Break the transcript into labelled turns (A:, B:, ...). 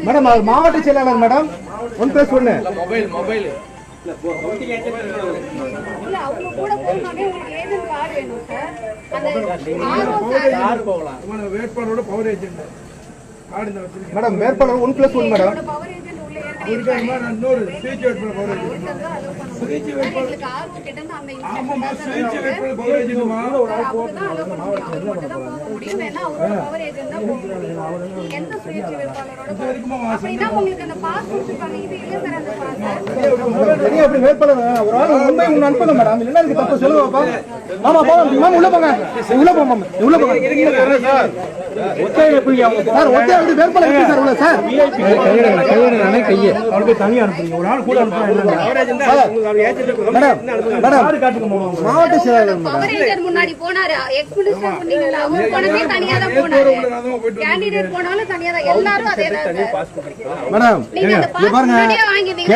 A: madam மாவட்ட செயலாளர் madam 1+1
B: mobile
C: வேட்பாளரோட பவர் ஏஜென்ட்
A: மேடம் வேட்பாளர் 1+1 மேடம்
C: இன்னொரு ஸ்பீச் வேட்பாளர் பவர் ஏஜென்ட்
A: வேட்பாளர் ஒரு ஆள் உண்மை முன் அனுப்புங்க மேடம் இல்லைன்னா இதுக்கு தப்பு சொல்லுவாப்பா ஆமா போங்க உள்ள போங்க உள்ள போங்க உள்ள போங்க சார் ஒத்தையா வந்து வேட்பாளர் இருக்கு சார் உள்ள சார் கையெடுங்க கையை அவருக்கு தனியா அனுப்புங்க ஒரு ஆள் கூட மாவட்ட செயலாளர்
D: முன்னாடி போனாரு எக்ஸ் மினிஸ்டர் சொன்னீங்களா அவர் போனதே தனியா தான் போனாரு கேண்டிடேட் போனாலும் தனியா தான் எல்லாரும் அதே தான்
A: மேடம்
D: நீங்க அந்த பாஸ் முன்னாடியே வாங்கிட்டீங்க